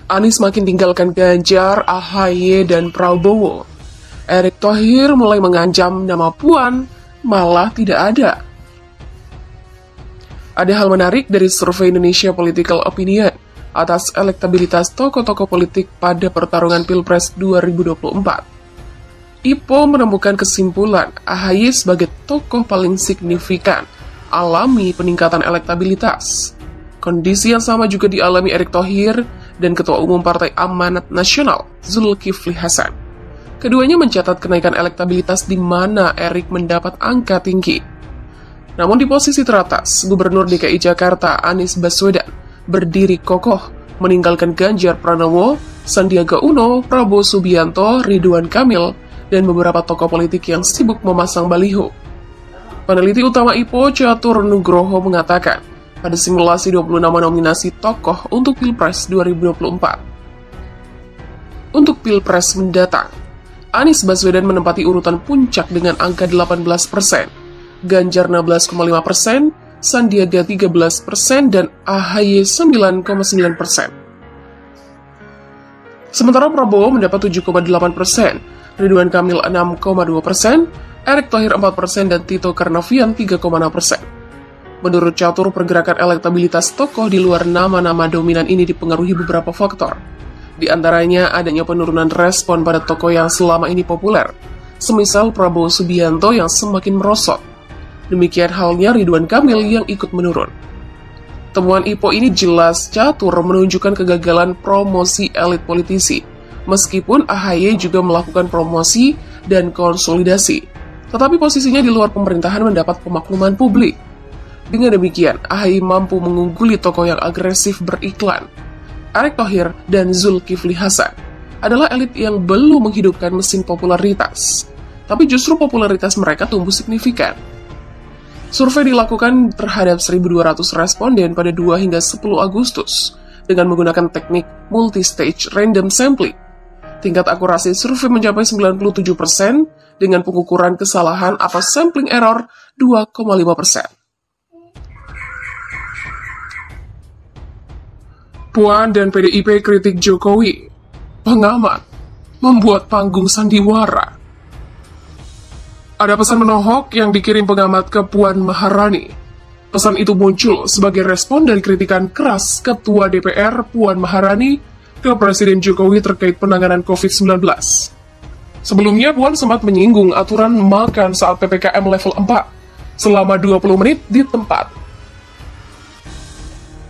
Anies makin tinggalkan Ganjar, AHY, dan Prabowo. Erick Thohir mulai mengancam nama Puan, malah tidak ada. Ada hal menarik dari survei Indonesia Political Opinion atas elektabilitas tokoh-tokoh politik pada pertarungan Pilpres 2024. IPO menemukan kesimpulan AHY sebagai tokoh paling signifikan alami peningkatan elektabilitas. Kondisi yang sama juga dialami Erick Thohir dan Ketua Umum Partai Amanat Nasional, Zulkifli Hasan. Keduanya mencatat kenaikan elektabilitas di mana Erick mendapat angka tinggi. Namun di posisi teratas, Gubernur DKI Jakarta Anies Baswedan berdiri kokoh, meninggalkan Ganjar Pranowo, Sandiaga Uno, Prabowo Subianto, Ridwan Kamil, dan beberapa tokoh politik yang sibuk memasang baliho. Peneliti utama IPO Catur Nugroho mengatakan, pada simulasi 20 nama nominasi tokoh untuk Pilpres 2024. Untuk Pilpres mendatang, Anies Baswedan menempati urutan puncak dengan angka 18%, Ganjar 16,5%, Sandiaga 13%, dan AHY 9,9%. Sementara Prabowo mendapat 7,8%, Ridwan Kamil 6,2%, Erick Thohir 4%, dan Tito Karnavian 3,6%. Menurut Catur, pergerakan elektabilitas tokoh di luar nama-nama dominan ini dipengaruhi beberapa faktor. Di antaranya adanya penurunan respon pada tokoh yang selama ini populer, semisal Prabowo Subianto yang semakin merosot. Demikian halnya Ridwan Kamil yang ikut menurun. Temuan IPO ini jelas Catur menunjukkan kegagalan promosi elit politisi, meskipun AHY juga melakukan promosi dan konsolidasi, tetapi posisinya di luar pemerintahan mendapat pemakluman publik. Dengan demikian, AHY mampu mengungguli tokoh yang agresif beriklan. Erick Thohir dan Zulkifli Hasan adalah elit yang belum menghidupkan mesin popularitas, tapi justru popularitas mereka tumbuh signifikan. Survei dilakukan terhadap 1.200 responden pada 2 hingga 10 Agustus dengan menggunakan teknik multi-stage random sampling. Tingkat akurasi survei mencapai 97% dengan pengukuran kesalahan atau sampling error 2,5%. Puan dan PDIP kritik Jokowi. Pengamat membuat panggung sandiwara. Ada pesan menohok yang dikirim pengamat ke Puan Maharani. Pesan itu muncul sebagai respon dari kritikan keras Ketua DPR Puan Maharani ke Presiden Jokowi terkait penanganan COVID-19. Sebelumnya, Puan sempat menyinggung aturan makan saat PPKM level 4 selama 20 menit di tempat.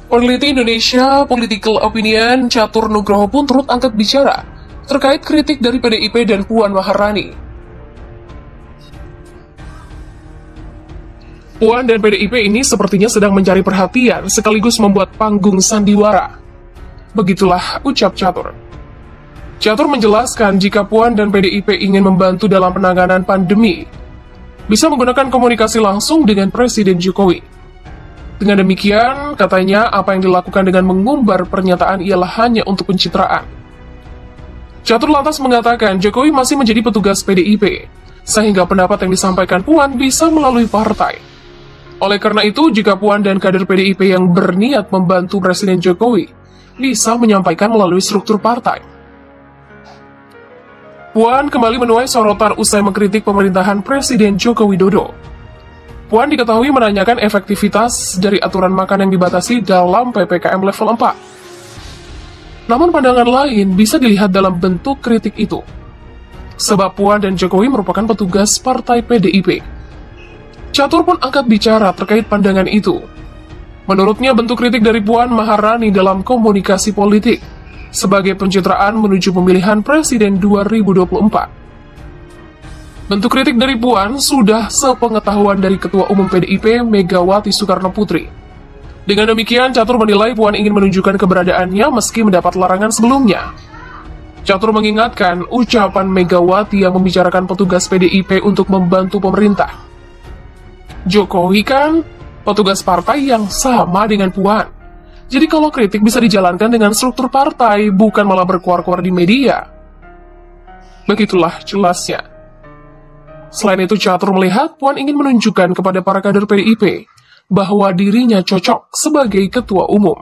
Peneliti Indonesia Political Opinion Catur Nugroho pun turut angkat bicara terkait kritik dari PDIP dan Puan Maharani. Puan dan PDIP ini sepertinya sedang mencari perhatian sekaligus membuat panggung sandiwara. Begitulah ucap Catur. Catur menjelaskan jika Puan dan PDIP ingin membantu dalam penanganan pandemi, bisa menggunakan komunikasi langsung dengan Presiden Jokowi. Dengan demikian, katanya apa yang dilakukan dengan mengumbar pernyataan ialah hanya untuk pencitraan. Catur lantas mengatakan Jokowi masih menjadi petugas PDIP, sehingga pendapat yang disampaikan Puan bisa melalui partai. Oleh karena itu, jika Puan dan kader PDIP yang berniat membantu Presiden Jokowi, bisa menyampaikan melalui struktur partai. Puan kembali menuai sorotan usai mengkritik pemerintahan Presiden Joko Widodo. Puan diketahui menanyakan efektivitas dari aturan makan yang dibatasi dalam PPKM level 4. Namun pandangan lain bisa dilihat dalam bentuk kritik itu. Sebab Puan dan Jokowi merupakan petugas partai PDIP. Catur pun angkat bicara terkait pandangan itu. Menurutnya bentuk kritik dari Puan Maharani dalam komunikasi politik sebagai pencitraan menuju pemilihan Presiden 2024. Bentuk kritik dari Puan sudah sepengetahuan dari Ketua Umum PDIP Megawati Soekarno Putri. Dengan demikian, Catur menilai Puan ingin menunjukkan keberadaannya meski mendapat larangan sebelumnya. Catur mengingatkan ucapan Megawati yang membicarakan petugas PDIP untuk membantu pemerintah. Jokowi kan petugas partai yang sama dengan Puan. Jadi kalau kritik bisa dijalankan dengan struktur partai, bukan malah berkuar-kuar di media. Begitulah jelasnya. Selain itu, Catur melihat Puan ingin menunjukkan kepada para kader PDIP bahwa dirinya cocok sebagai ketua umum.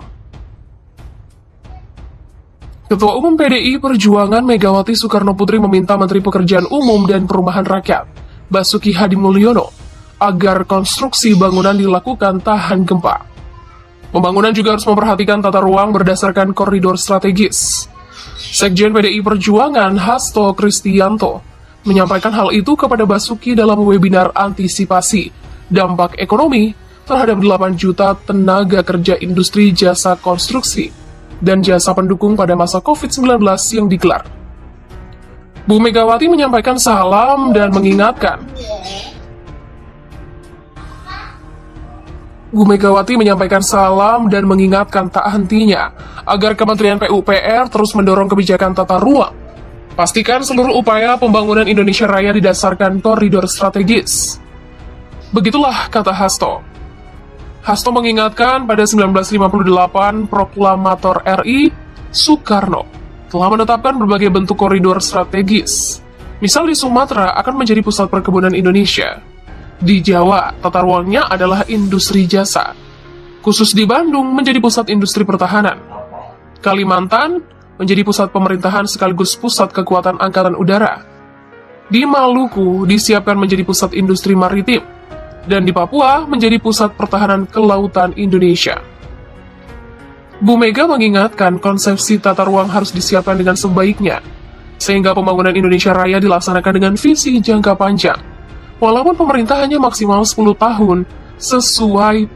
Ketua Umum PDI Perjuangan Megawati Soekarnoputri meminta Menteri Pekerjaan Umum dan Perumahan Rakyat, Basuki Hadimulyono, agar konstruksi bangunan dilakukan tahan gempa. Pembangunan juga harus memperhatikan tata ruang berdasarkan koridor strategis. Sekjen PDI Perjuangan Hasto Kristianto menyampaikan hal itu kepada Basuki dalam webinar antisipasi dampak ekonomi terhadap 8 juta tenaga kerja industri jasa konstruksi dan jasa pendukung pada masa COVID-19 yang digelar. Bu Megawati menyampaikan salam dan mengingatkan. Bu Megawati menyampaikan salam dan mengingatkan tak hentinya agar Kementerian PUPR terus mendorong kebijakan tata ruang. Pastikan seluruh upaya pembangunan Indonesia Raya didasarkan koridor strategis. Begitulah kata Hasto. Hasto mengingatkan pada 1958 Proklamator RI Soekarno telah menetapkan berbagai bentuk koridor strategis. Misal di Sumatera akan menjadi pusat perkebunan Indonesia. Di Jawa, tata ruangnya adalah industri jasa. Khusus di Bandung menjadi pusat industri pertahanan. Kalimantan menjadi pusat pemerintahan sekaligus pusat kekuatan angkatan udara. Di Maluku disiapkan menjadi pusat industri maritim. Dan di Papua menjadi pusat pertahanan kelautan Indonesia. Bu Mega mengingatkan konsepsi tata ruang harus disiapkan dengan sebaiknya, sehingga pembangunan Indonesia Raya dilaksanakan dengan visi jangka panjang, walaupun pemerintah hanya maksimal 10 tahun sesuai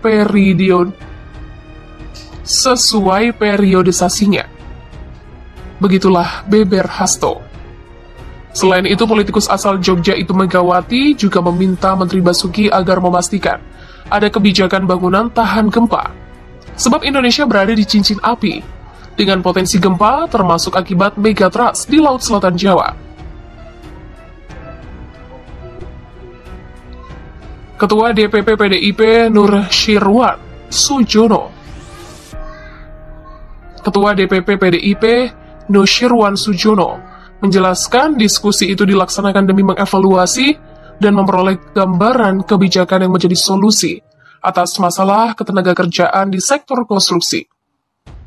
periodisasinya. Begitulah beber Hasto. Selain itu, politikus asal Jogja itu Megawati juga meminta Menteri Basuki agar memastikan ada kebijakan bangunan tahan gempa. Sebab Indonesia berada di cincin api, dengan potensi gempa termasuk akibat megatrust di Laut Selatan Jawa. Ketua DPP PDIP Nusyirwan Sujono menjelaskan diskusi itu dilaksanakan demi mengevaluasi dan memperoleh gambaran kebijakan yang menjadi solusi atas masalah ketenagakerjaan di sektor konstruksi.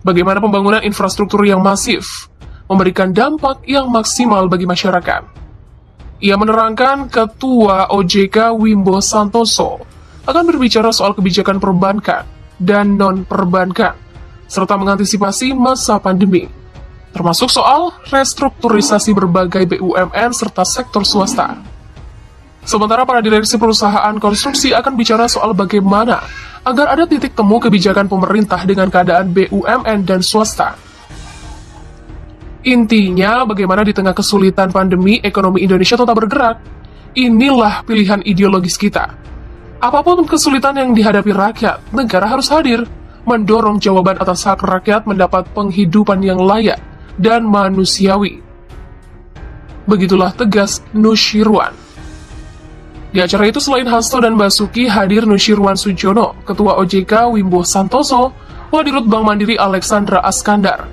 Bagaimana pembangunan infrastruktur yang masif memberikan dampak yang maksimal bagi masyarakat. Ia menerangkan Ketua OJK Wimbo Santoso akan berbicara soal kebijakan perbankan dan non-perbankan, serta mengantisipasi masa pandemi, termasuk soal restrukturisasi berbagai BUMN serta sektor swasta. Sementara para direksi perusahaan konstruksi akan bicara soal bagaimana agar ada titik temu kebijakan pemerintah dengan keadaan BUMN dan swasta. Intinya, bagaimana di tengah kesulitan pandemi, ekonomi Indonesia tetap bergerak. Inilah pilihan ideologis kita. Apapun kesulitan yang dihadapi rakyat, negara harus hadir, mendorong jawaban atas hak rakyat mendapat penghidupan yang layak dan manusiawi. Begitulah tegas Nusyirwan. Di acara itu selain Hasto dan Basuki hadir Nusyirwan Sujono, Ketua OJK Wimbo Santoso, Wadirut Bank Mandiri Alexandra Askandar,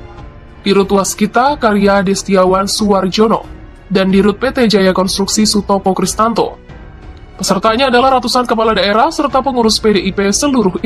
Dirut Waskita Karya Destiawan Suwarjono, dan Dirut PT Jaya Konstruksi Sutopo Kristanto. Pesertanya adalah ratusan kepala daerah serta pengurus PDIP seluruh Indonesia.